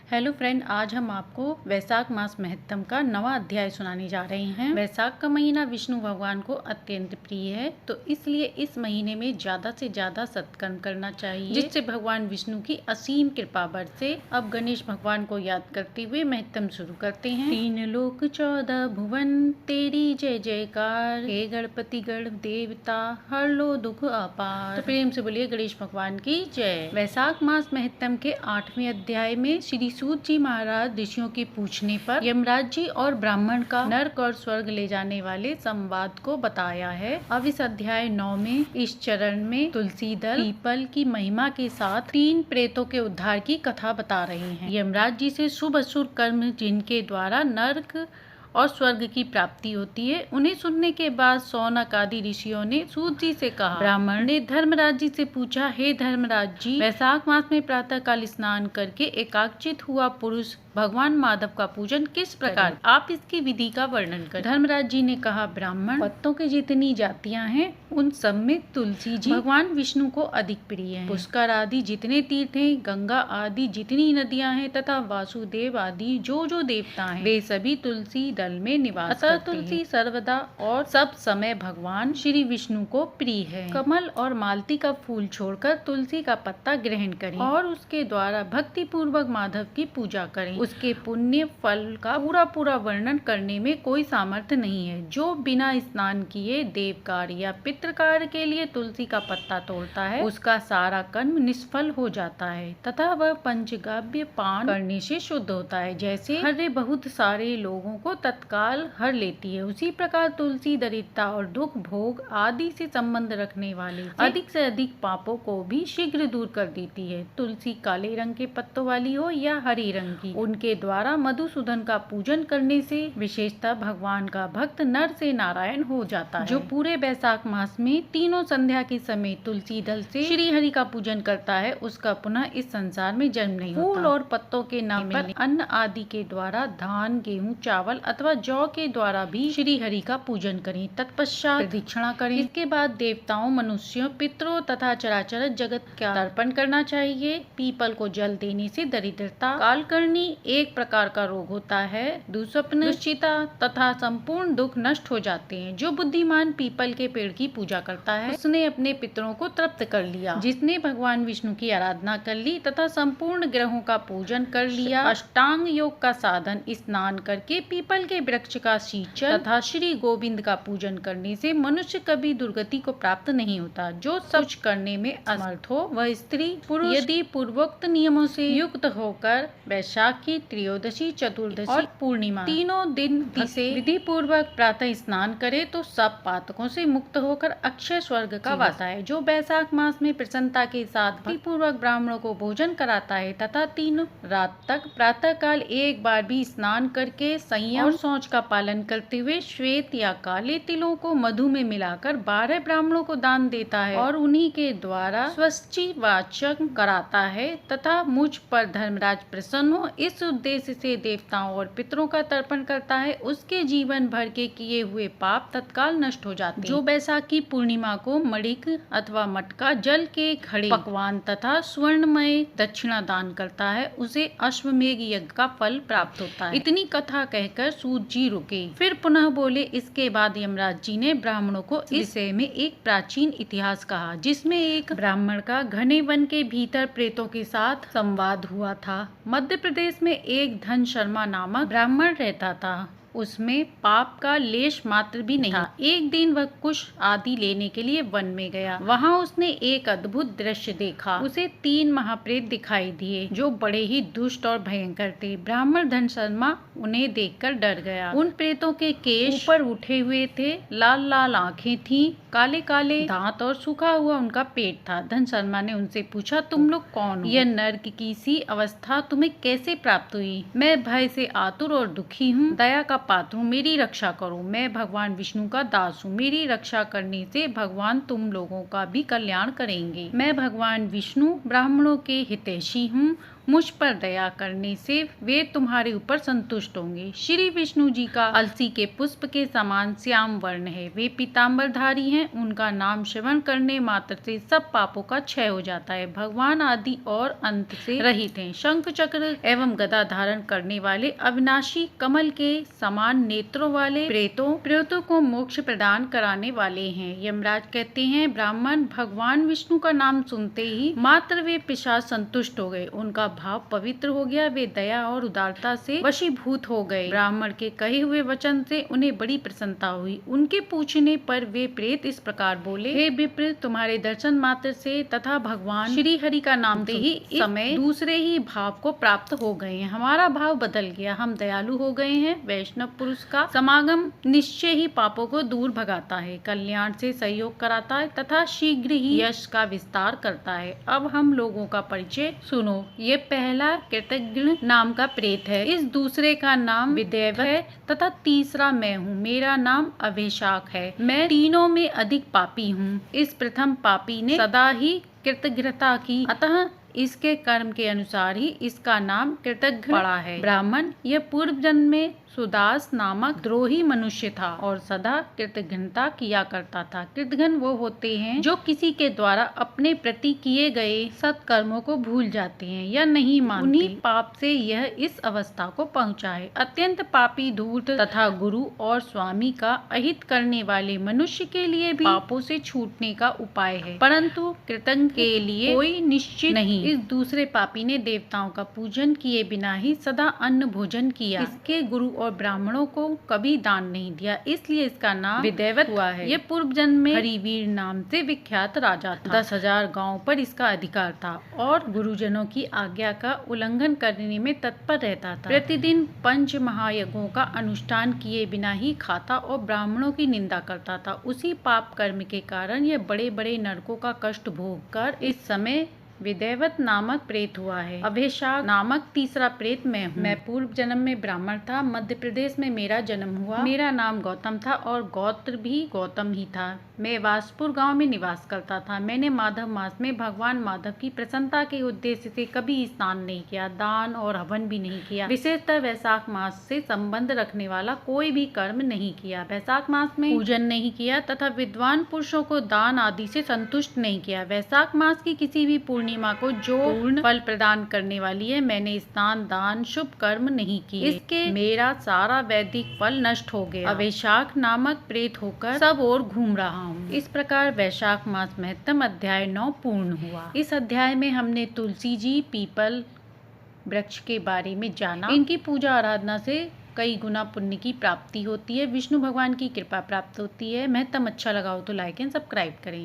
Hello friend, आज हम आपको वैशाख मास महत्तम का 9वां अध्याय सुनाने जा रहे हैं। वैशाख का महीना विष्णु भगवान को अत्यंत प्रिय है, तो इसलिए इस महीने में ज्यादा से ज्यादा सत्कर्म करना चाहिए, जिससे भगवान विष्णु की असीम कृपा बरसे। अब गणेश भगवान को याद करते हुए महत्तम शुरू करते हैं। 3 लोक 14 भुवन तेरी जय जयकार, हे गणपति गण देवता हर लो दुख अपार। तो प्रेम से बोलिए गणेश भगवान की जय। वैशाख मास महत्तम के 8वें अध्याय में श्री सूत जी महाराज ऋषियों के पूछने पर यमराज जी और ब्राह्मण का नरक और स्वर्ग ले जाने वाले संवाद को बताया है। अब इस अध्याय 9 में इस चरण में तुलसी दल पीपल की महिमा के साथ 3 प्रेतों के उद्धार की कथा बता रहे हैं। यमराज जी से शुभ अशुभ कर्म जिनके द्वारा नरक और स्वर्ग की प्राप्ति होती है, उन्हें सुनने के बाद शौनक आदि ऋषियों ने सूत जी से कहा। ब्राह्मण ने धर्मराज जी से पूछा, हे धर्मराज जी, वैशाख मास में प्रातः काल स्नान करके एकाग्रचित हुआ पुरुष भगवान माधव का पूजन किस प्रकार, आप इसकी विधि का वर्णन करें। धर्मराज जी ने कहा, ब्राह्मण, पत्तों की जितनी जातियां हैं उन सब में तुलसी जी भगवान विष्णु को अधिक प्रिय हैं। पुष्कर आदि जितने तीर्थ हैं, गंगा आदि जितनी नदियां हैं तथा वासुदेव आदि जो जो देवता हैं, वे सभी तुलसी दल में निवास करते हैं। तुलसी सर्वदा और सब समय भगवान श्री विष्णु को प्रिय है। कमल और मालती का फूल छोड़कर तुलसी का पत्ता ग्रहण करें और उसके द्वारा भक्ति पूर्वक माधव की पूजा करें। उसके पुण्य फल का पूरा वर्णन करने में कोई सामर्थ्य नहीं है। जो बिना स्नान किए देव कार्य या पितृ कार्य के लिए तुलसी का पत्ता तोड़ता है, उसका सारा कर्म निष्फल हो जाता है तथा वह पंचगव्य पान करने से शुद्ध होता है। जैसे हर्रे बहुत सारे लोगों को तत्काल हर लेती है, उसी प्रकार तुलसी दरिद्रता और दुख भोग आदि से संबंध रखने वाले अधिक से अधिक पापों को भी शीघ्र दूर कर देती है। तुलसी काले रंग के पत्तों वाली हो या हरे रंग की, उनके द्वारा मधुसूदन का पूजन करने से विशेषतः भगवान का भक्त नर से नारायण हो जाता है। जो पूरे वैशाख मास में तीनों संध्या के समय तुलसी दल से श्री हरि का पूजन करता है, उसका पुनः इस संसार में जन्म नहीं होता। फूल और पत्तों के न मिलने, अन्न आदि के द्वारा धान गेहूँ चावल अथवा जौ के द्वारा भी श्री हरि का पूजन करें। तत्पश्चात प्रदक्षिणा करें। इसके बाद देवताओं, मनुष्यों, पितरों तथा चराचर जगत का तर्पण करना चाहिए। पीपल को जल देने से दरिद्रता, कालकर्णी एक प्रकार का रोग होता है, दुस्वप्न, दुश्चिता तथा संपूर्ण दुख नष्ट हो जाते हैं। जो बुद्धिमान पीपल के पेड़ की पूजा करता है, उसने अपने पितरों को तृप्त कर लिया। जिसने भगवान विष्णु की आराधना कर ली तथा संपूर्ण ग्रहों का पूजन कर लिया, अष्टांग योग का साधन स्नान करके पीपल के वृक्ष का सिंचन तथा श्री गोविंद का पूजन करने से मनुष्य कभी दुर्गति को प्राप्त नहीं होता। जो सब कुछ करने में असमर्थ हो, वह स्त्री पुरुष यदि पूर्वोक्त नियमों से युक्त होकर वैशाख की त्रयोदशी, चतुर्दशी और पूर्णिमा तीनों दिन से विधि पूर्वक प्रातः स्नान करे तो सब पातकों से मुक्त होकर अक्षय स्वर्ग का वास है। जो वैशाख मास में प्रसन्नता के साथ भक्ति पूर्वक ब्राह्मणों को भोजन कराता है तथा 3 रात तक प्रातः काल एक बार भी स्नान करके संयम और शौच का पालन करते हुए श्वेत या काले तिलों को मधु में मिलाकर 12 ब्राह्मणों को दान देता है और उन्हीं के द्वारा स्वस्ति वाचन कराता है तथा मुझ पर धर्मराज प्रसन्न हो, इस उद्देश्य से देवताओं और पितरों का तर्पण करता है, उसके जीवन भर के किए हुए पाप तत्काल नष्ट हो जाते हैं। जो वैशाख की पूर्णिमा को मणिक अथवा मटका जल के घड़े पकवान तथा स्वर्णमय दक्षिणा दान करता है, उसे अश्वमेघ यज्ञ का फल प्राप्त होता है। इतनी कथा कहकर सूत जी रुके, फिर पुनः बोले। इसके बाद यमराज जी ने ब्राह्मणों को इस विषय में एक प्राचीन इतिहास कहा, जिसमें एक ब्राह्मण का घने वन के भीतर प्रेतों के साथ संवाद हुआ था। मध्य प्रदेश में एक धन शर्मा नामक ब्राह्मण रहता था। उसमें पाप का लेश मात्र भी नहीं था। एक दिन वह कुश आदि लेने के लिए वन में गया। वहां उसने एक अद्भुत दृश्य देखा। उसे 3 महाप्रेत दिखाई दिए जो बड़े ही दुष्ट और भयंकर थे। ब्राह्मण धन शर्मा उन्हें देखकर डर गया। उन प्रेतों के केश ऊपर उठे हुए थे, लाल लाल आंखें थीं, काले काले दांत और सूखा हुआ उनका पेट था। धन शर्मा ने उनसे पूछा, तुम लोग कौन हो? यह नर्क की सी अवस्था तुम्हें कैसे प्राप्त हुई? मैं भय से आतुर और दुखी हूँ, दया का पात्र हूँ, मेरी रक्षा करो। मैं भगवान विष्णु का दास हूँ, मेरी रक्षा करने से भगवान तुम लोगों का भी कल्याण करेंगे। मैं भगवान विष्णु ब्राह्मणों के हितैषी हूँ, मुझ पर दया करने से वे तुम्हारे ऊपर संतुष्ट होंगे। श्री विष्णु जी का अलसी के पुष्प के समान श्याम वर्ण है। वे पीताम्बरधारी हैं। उनका नाम श्रवण करने मात्र से सब पापों का क्षय हो जाता है। भगवान आदि और अंत से रहित हैं। शंख चक्र एवं गदा धारण करने वाले, अविनाशी कमल के समान नेत्रों वाले, प्रेतों को मोक्ष प्रदान कराने वाले हैं। यमराज कहते हैं, ब्राह्मण भगवान विष्णु का नाम सुनते ही मात्र वे पिशाच संतुष्ट हो गए। उनका भाव पवित्र हो गया। वे दया और उदारता से वशीभूत हो गए। ब्राह्मण के कहे हुए वचन से उन्हें बड़ी प्रसन्नता हुई। उनके पूछने पर वे प्रेत इस प्रकार बोले, हे विप्र, तुम्हारे दर्शन मात्र से तथा भगवान श्री हरि का नाम से ही इस समय दूसरे ही भाव को प्राप्त हो गए हैं। हमारा भाव बदल गया। हम दयालु हो गए हैं। वैष्णव पुरुष का समागम निश्चय ही पापों को दूर भगाता है, कल्याण से सहयोग कराता है तथा शीघ्र ही यश का विस्तार करता है। अब हम लोगों का परिचय सुनो। ये पहला कृतघ्न नाम का प्रेत है। इस दूसरे का नाम विदैवत है तथा तीसरा मैं हूँ। मेरा नाम अभिशाक है। मैं तीनों में अधिक पापी हूँ। इस प्रथम पापी ने सदा ही कृतघ्नता की, अतः इसके कर्म के अनुसार ही इसका नाम कृतघ्न पड़ा है। ब्राह्मण, यह पूर्व जन्म में सुदास नामक द्रोही मनुष्य था और सदा कृतघ्नता किया करता था। कृतघ्न वो होते हैं जो किसी के द्वारा अपने प्रति किए गए सत्कर्मों को भूल जाते हैं या नहीं मानते। उन्हीं पाप से यह इस अवस्था को पहुंचा है। अत्यंत पापी, धूर्त तथा गुरु और स्वामी का अहित करने वाले मनुष्य के लिए भी पापों से छूटने का उपाय है, परंतु कृतघ्न के लिए कोई निश्चित नहीं। इस दूसरे पापी ने देवताओं का पूजन किए बिना ही सदा अन्न भोजन किया। इसके गुरु और ब्राह्मणों को कभी दान नहीं दिया, इसलिए इसका नाम विदैवत हुआ है। ये पूर्व जन्म में हरिवीर नाम से विख्यात राजा था। 10,000 गांवों पर इसका अधिकार था और गुरुजनों की आज्ञा का उल्लंघन करने में तत्पर रहता था। प्रतिदिन 5 महायज्ञों का अनुष्ठान किए बिना ही खाता और ब्राह्मणों की निंदा करता था। उसी पाप कर्म के कारण यह बड़े बड़े नरकों का कष्ट भोग कर इस समय विदैवत नामक प्रेत हुआ है। अभिशाक नामक तीसरा प्रेत मैं हूँ। मैं पूर्व जन्म में ब्राह्मण था। मध्य प्रदेश में मेरा जन्म हुआ। मेरा नाम गौतम था और गोत्र भी गौतम ही था। मैं वासपुर गांव में निवास करता था। मैंने माधव मास में भगवान माधव की प्रसन्नता के उद्देश्य से कभी स्नान नहीं किया, दान और हवन भी नहीं किया। विशेषतः वैशाख मास से संबंध रखने वाला कोई भी कर्म नहीं किया। वैशाख मास में पूजन नहीं किया तथा विद्वान पुरुषों को दान आदि से संतुष्ट नहीं किया। वैशाख मास की किसी भी पूर्णिमा को जो पूर्ण फल प्रदान करने वाली है, मैंने स्नान, दान, शुभ कर्म नहीं किए। इसके मेरा सारा वैदिक फल नष्ट हो गया। वैशाख नामक प्रेत होकर सब ओर घूम रहा हूँ। इस प्रकार वैशाख मास महत्तम अध्याय 9 पूर्ण हुआ। इस अध्याय में हमने तुलसी जी, पीपल वृक्ष के बारे में जाना। इनकी पूजा आराधना से कई गुना पुण्य की प्राप्ति होती है। विष्णु भगवान की कृपा प्राप्त होती है। महत्तम अच्छा लगा हो तो लाइक एंड सब्सक्राइब करें।